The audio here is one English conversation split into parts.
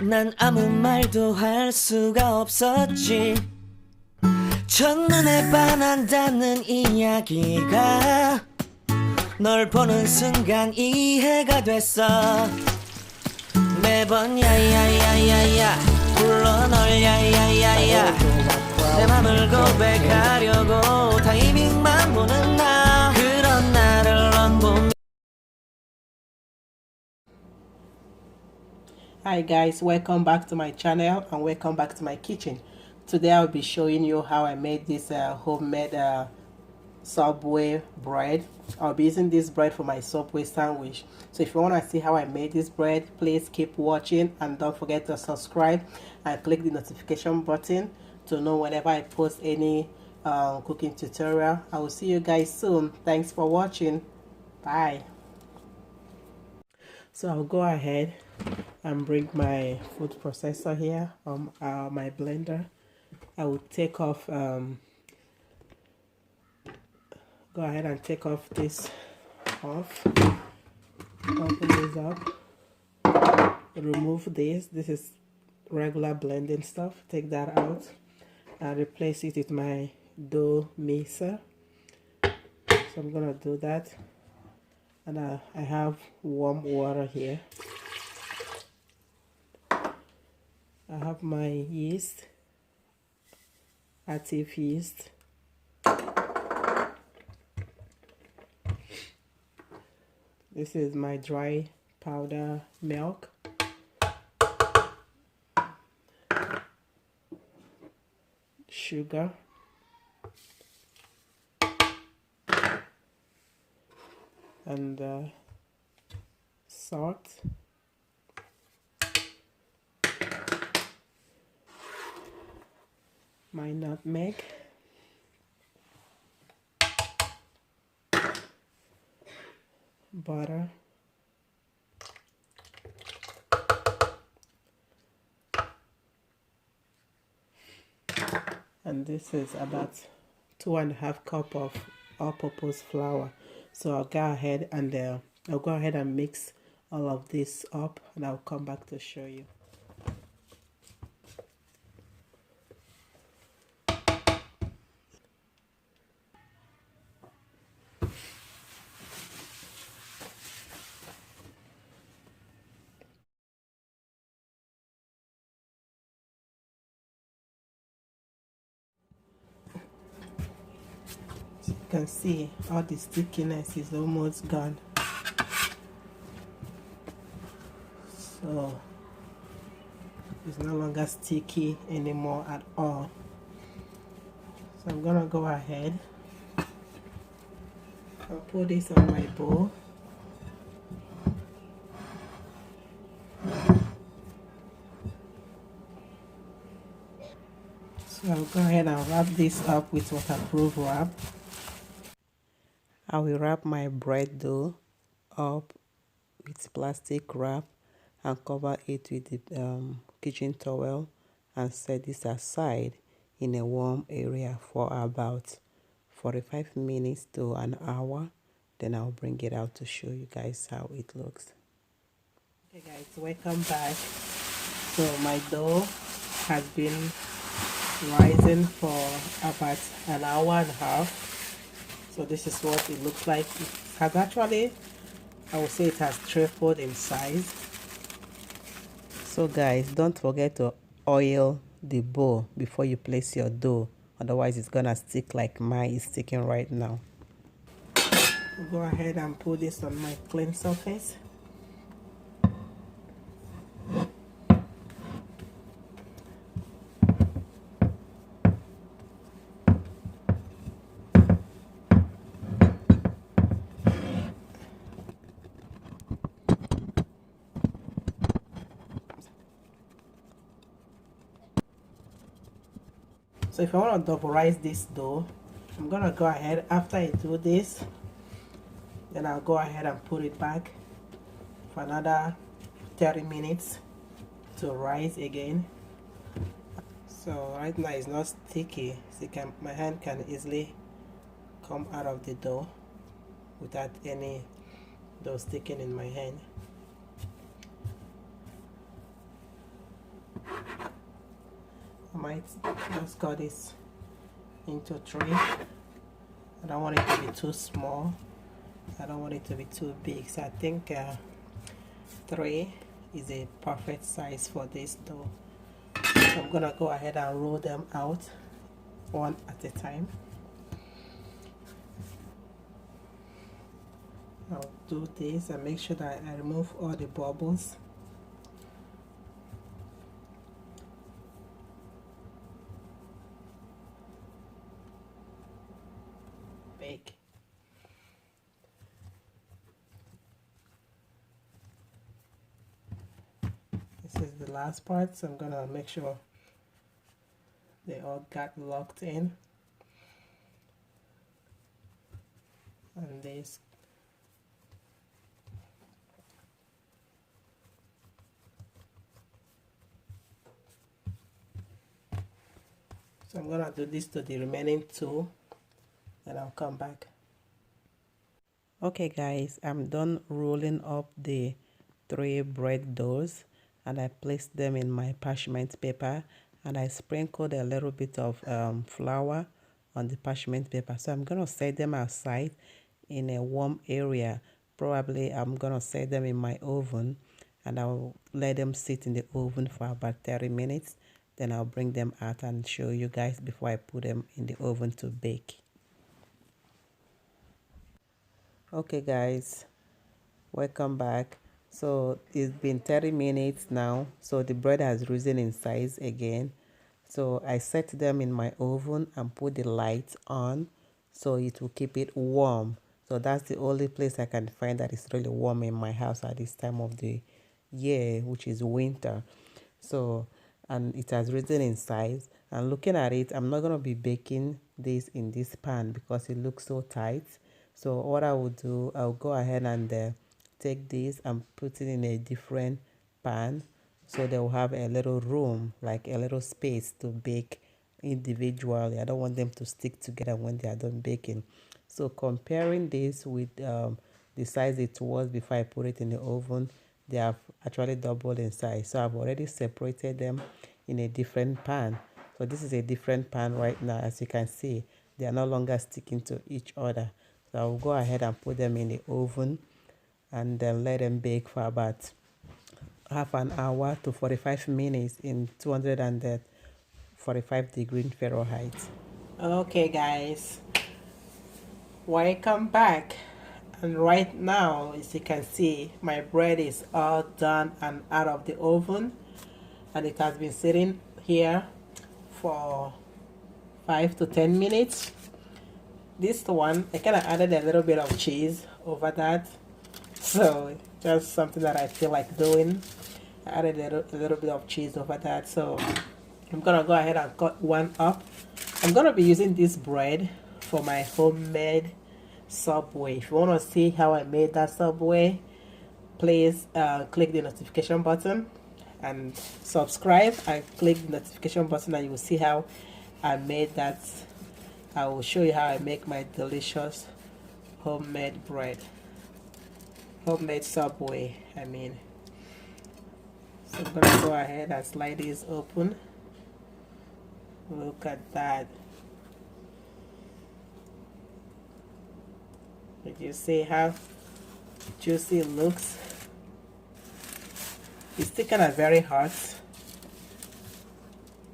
난 아무 말도 할 수가 없었지. 첫눈에 반한다는 이야기가 널 보는 순간 이해가 됐어. 매번 야야야야야 불러 널 야야야야 내 맘을 고백하려고 타이밍만 보는 나 그런 나를 넌 보면. Hi guys, welcome back to my channel and welcome back to my kitchen. Today I'll be showing you how I made this homemade Subway bread. I'll be using this bread for my Subway sandwich. So if you want to see how I made this bread, please keep watching and don't forget to subscribe and click the notification button to know whenever I post any cooking tutorial. I will see you guys soon. Thanks for watching. Bye. So I'll go ahead and bring my food processor here, my blender. I will take off, go ahead and take off this off, open this up, remove this is regular blending stuff, take that out and replace it with my dough mixer. So I'm gonna do that, and I have warm water here. I have my yeast, active yeast. This is my dry powder milk. Sugar. And salt. My nutmeg, butter, and this is about 2.5 cups of all-purpose flour. So I'll go ahead and mix all of this up, and I'll come back to show you. You can see all the stickiness is almost gone. So it's no longer sticky anymore at all. So I'm gonna go ahead. I'll put this on my bowl. So I'll go ahead and wrap this up with waterproof wrap. I will wrap my bread dough up with plastic wrap and cover it with the kitchen towel and set this aside in a warm area for about 45 minutes to an hour. Then I'll bring it out to show you guys how it looks. Okay guys, welcome back. So my dough has been rising for about an hour and a half. So this is what it looks like. It has actually, I would say it has tripled in size. So guys, don't forget to oil the bowl before you place your dough, otherwise it's gonna stick like mine is sticking right now. Go ahead and put this on my clean surface. So if I want to double rice this dough, I'm gonna go ahead, after I do this, then I'll go ahead and put it back for another 30 minutes to rise again. So right now it's not sticky, so my hand can easily come out of the dough without any dough sticking in my hand. I might just cut this into 3. I don't want it to be too small. I don't want it to be too big. So I think 3 is a perfect size for this dough. So I'm gonna go ahead and roll them out one at a time. I'll do this and make sure that I remove all the bubbles. Bake. This is the last part, so I'm gonna make sure they all got locked in. And this so I'm gonna do this to the remaining 2, then I'll come back. Okay guys, I'm done rolling up the 3 bread doughs, and I placed them in my parchment paper, and I sprinkled a little bit of flour on the parchment paper. So I'm gonna set them outside in a warm area. Probably I'm gonna set them in my oven, and I'll let them sit in the oven for about 30 minutes. Then I'll bring them out and show you guys before I put them in the oven to bake. Okay guys, welcome back. So it's been 30 minutes now, so the bread has risen in size again. So I set them in my oven and put the light on so it will keep it warm. So that's the only place I can find that is really warm in my house at this time of the year, which is winter. So, and it has risen in size, and looking at it, I'm not going to be baking this in this pan because it looks so tight. So what I will do, I'll go ahead and take this and put it in a different pan, so they will have a little room, like a little space to bake individually. I don't want them to stick together when they are done baking. So comparing this with the size it was before I put it in the oven, they have actually doubled in size. So I've already separated them in a different pan. So this is a different pan right now. As you can see, they are no longer sticking to each other. So I'll go ahead and put them in the oven and then let them bake for about half an hour to 45 minutes in 245 degrees Fahrenheit. Okay guys, welcome back. And right now, as you can see, my bread is all done and out of the oven, and it has been sitting here for 5 to 10 minutes. This one, I kind of added a little bit of cheese over that, so just something that I feel like doing. I added a little bit of cheese over that, so I'm gonna go ahead and cut one up. I'm gonna be using this bread for my homemade Subway. If you want to see how I made that Subway, please click the notification button and subscribe, and click the notification button, and you will see how I made that. I will show you how I make my delicious homemade bread, homemade Subway, I mean. So I'm gonna go ahead and slide this open. Look at that. Did you see how juicy it looks? It's still kind of very hot.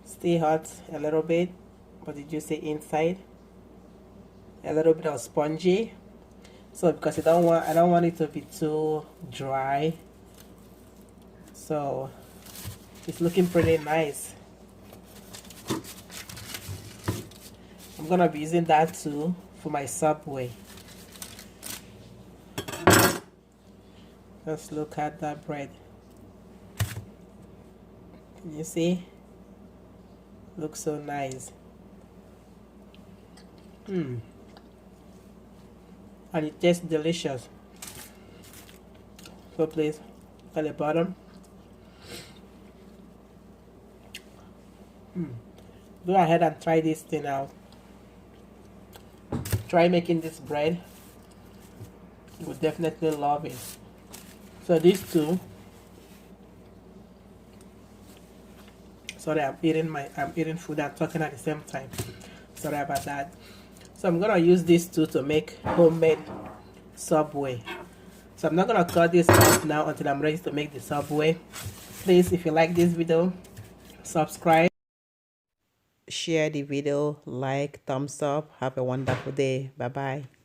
Still hot a little bit, but did you see inside? A little bit of spongy. So because I don't want it to be too dry. So it's looking pretty nice. I'm gonna be using that too for my Subway. Just look at that bread. Can you see? Looks so nice. And it tastes delicious. So please, at the bottom. Go ahead and try this thing out. Try making this bread. You will definitely love it. So these two, Sorry, I'm eating food and talking at the same time. Sorry about that. So I'm gonna use these two to make homemade Subway. So I'm not gonna cut this off now until I'm ready to make the Subway. Please, if you like this video, subscribe. Share the video, like, thumbs up. Have a wonderful day. Bye bye.